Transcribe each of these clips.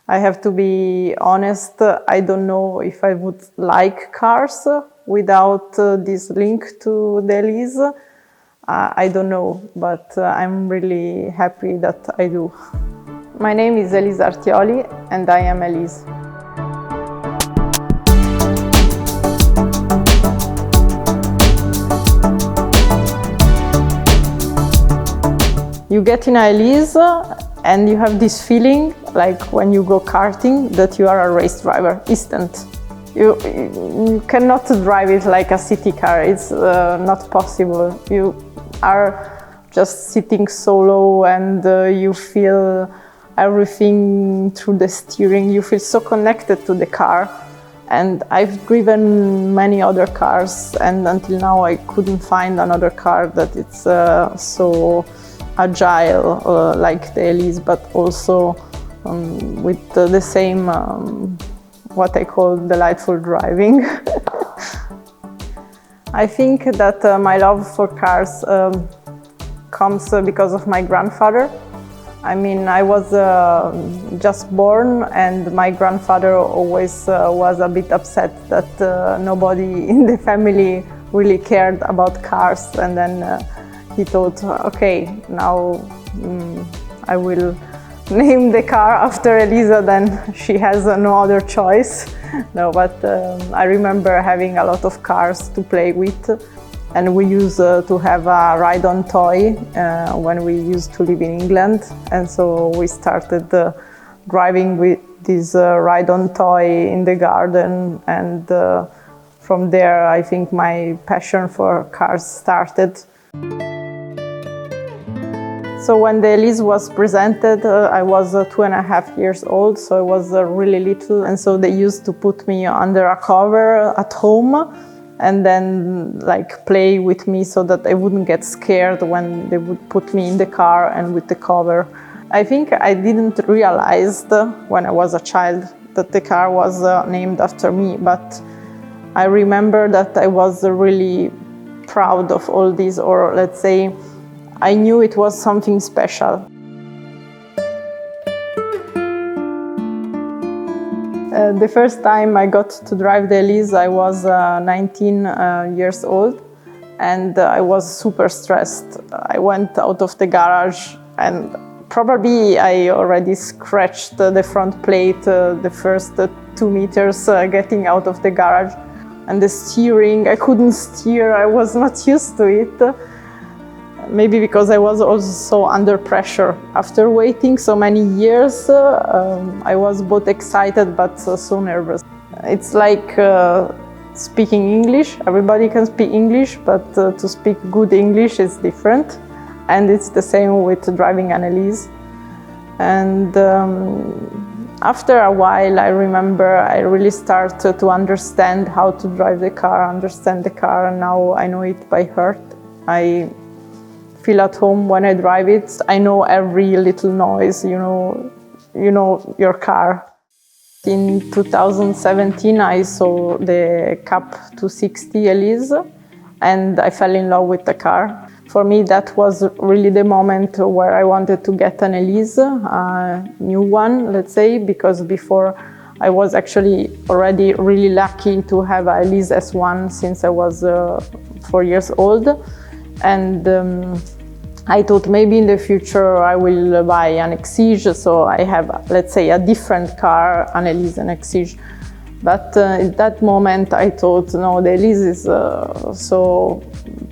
I have to be honest, I don't know if I would like cars without this link to the Elise. I don't know, but I'm really happy that I do. My name is Elisa Artioli and I am Elise. You get in a Elise and you have this feeling, like when you go karting, that you are a race driver, instant. You cannot drive it like a city car, it's not possible. You are just sitting solo and you feel everything through the steering. You feel so connected to the car. And I've driven many other cars, and until now I couldn't find another car that it's so agile like the Elise, but also with the same what I call delightful driving. I think that my love for cars comes because of my grandfather. I mean, I was just born and my grandfather always was a bit upset that nobody in the family really cared about cars, and then he thought, okay, now I will name the car after Elisa, then she has no other choice. No, but I remember having a lot of cars to play with, and we used to have a ride-on toy when we used to live in England, and so we started driving with this ride-on toy in the garden, and from there I think my passion for cars started. So when the Elise was presented, I was 2.5 years old, so I was really little, and so they used to put me under a cover at home and then like play with me so that I wouldn't get scared when they would put me in the car and with the cover. I think I didn't realize when I was a child that the car was named after me, but I remember that I was really proud of all this, or let's say, I knew it was something special. The first time I got to drive the Elise, I was 19 years old, and I was super stressed. I went out of the garage and probably I already scratched the front plate the first 2 meters getting out of the garage. And the steering, I couldn't steer, I was not used to it. Maybe because I was also under pressure. After waiting so many years, I was both excited but so nervous. It's like speaking English. Everybody can speak English, but to speak good English is different. And it's the same with driving an Elise. And after a while, I remember I really started to understand how to drive the car, understand the car, and now I know it by heart. I feel at home when I drive it. I know every little noise, you know your car. In 2017, I saw the Cup 260 Elise, and I fell in love with the car. For me, that was really the moment where I wanted to get an Elise, a new one, let's say, because before I was actually already really lucky to have a Elise S1 since I was 4 years old. And I thought maybe in the future I will buy an Exige, so I have, let's say, a different car, an Elise and Exige. But at that moment I thought, no, the Elise is so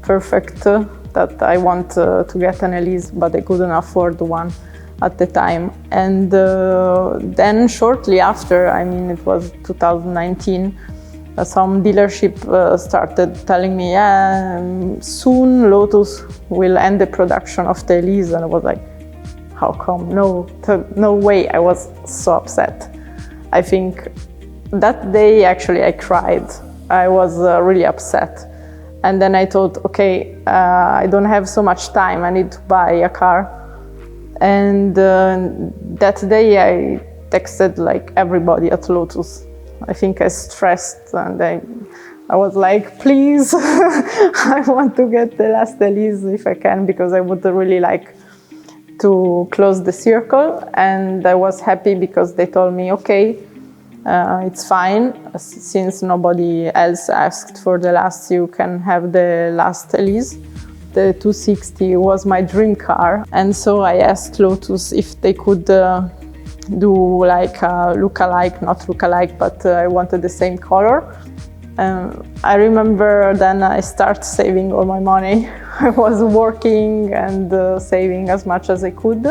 perfect that I want to get an Elise, but I couldn't afford one at the time. And then shortly after, I mean it was 2019, some dealership started telling me, soon Lotus will end the production of the Elise, and I was like, how come? No way. I was so upset. I think that day actually I cried. I was really upset. And then I thought, okay, I don't have so much time, I need to buy a car. And that day I texted like everybody at Lotus. I think I stressed, and I was like, please, I want to get the last Elise if I can, because I would really like to close the circle, and I was happy because they told me, okay, it's fine, since nobody else asked for the last, you can have the last Elise. The 260 was my dream car, and so I asked Lotus if they could do like a look-alike, not look-alike, but I wanted the same color. I remember then I started saving all my money. I was working and saving as much as I could.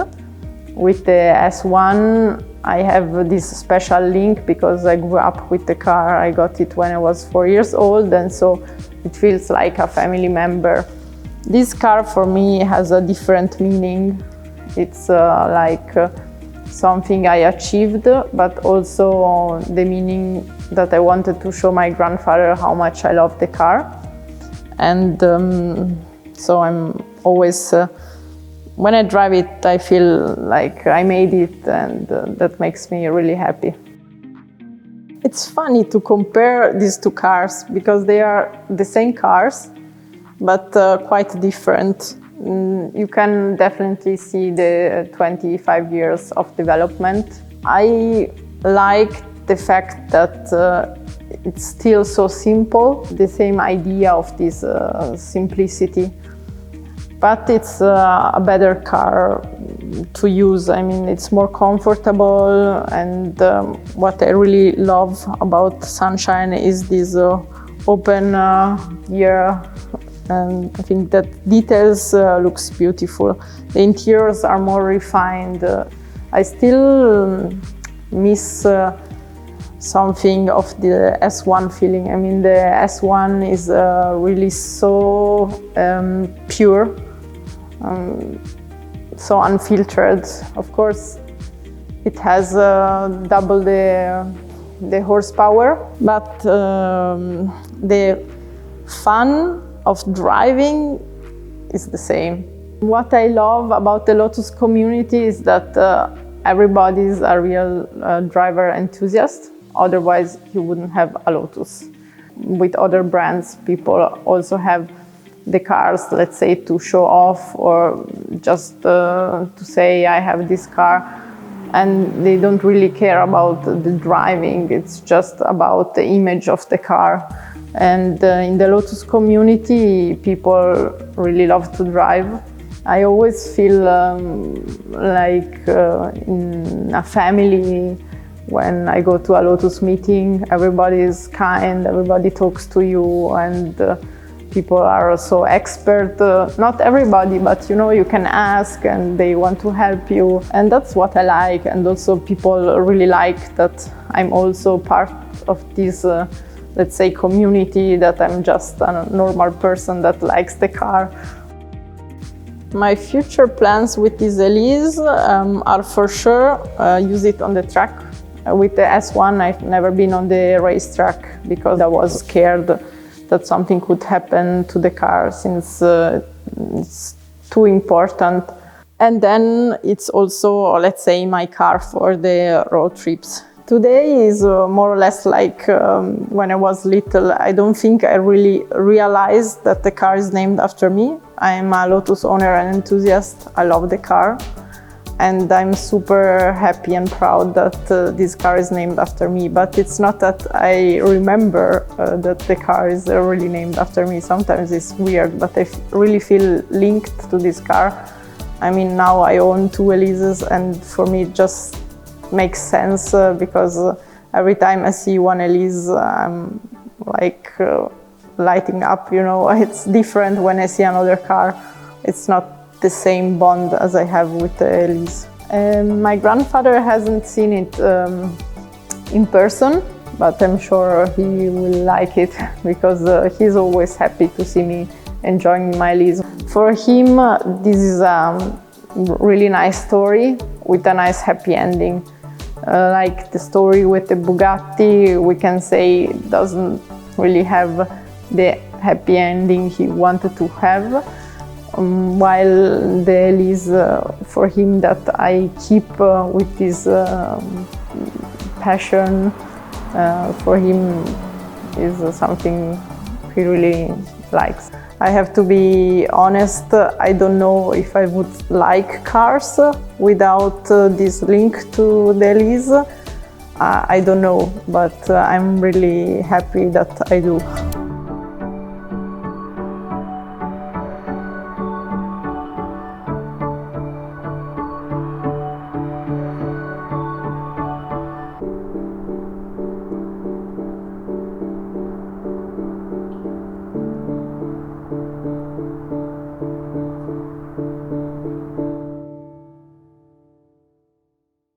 With the S1, I have this special link because I grew up with the car. I got it when I was 4 years old, and so it feels like a family member. This car for me has a different meaning. It's something I achieved, but also the meaning that I wanted to show my grandfather how much I love the car. And so I'm always, when I drive it, I feel like I made it, and that makes me really happy. It's funny to compare these two cars because they are the same cars, but quite different. You can definitely see the 25 years of development. I like the fact that it's still so simple, the same idea of this simplicity. But it's a better car to use. I mean, it's more comfortable, and what I really love about Sunshine is this open gear. And I think that details looks beautiful. The interiors are more refined. I still miss something of the S1 feeling. I mean, the S1 is really so pure, so unfiltered. Of course, it has double the horsepower, but the fun of driving is the same. What I love about the Lotus community is that everybody is a real driver enthusiast. Otherwise, you wouldn't have a Lotus. With other brands, people also have the cars, let's say, to show off or just to say, I have this car. And they don't really care about the driving. It's just about the image of the car. And in the Lotus community, people really love to drive. I always feel like in a family when I go to a Lotus meeting. Everybody is kind, everybody talks to you, and people are so expert. Not everybody, but you can ask and they want to help you. And that's what I like. And also people really like that I'm also part of this let's say, community, that I'm just a normal person that likes the car. My future plans with this Elise are for sure use it on the track. With the S1, I've never been on the racetrack because I was scared that something could happen to the car, since it's too important. And then it's also, let's say, my car for the road trips. Today is more or less like when I was little. I don't think I really realized that the car is named after me. I'm a Lotus owner and enthusiast. I love the car. And I'm super happy and proud that this car is named after me. But it's not that I remember that the car is really named after me. Sometimes it's weird, but I really feel linked to this car. I mean, now I own 2 Elises, and for me it just makes sense because every time I see one Elise, I'm like lighting up, It's different when I see another car. It's not the same bond as I have with the Elise. My grandfather hasn't seen it in person, but I'm sure he will like it because he's always happy to see me enjoying my Elise. For him, this is a really nice story with a nice happy ending. Like the story with the Bugatti, we can say doesn't really have the happy ending he wanted to have. While the Elise, for him, that I keep with this passion, for him is something he really likes. I have to be honest, I don't know if I would like cars without this link to the Elise. I don't know, but I'm really happy that I do.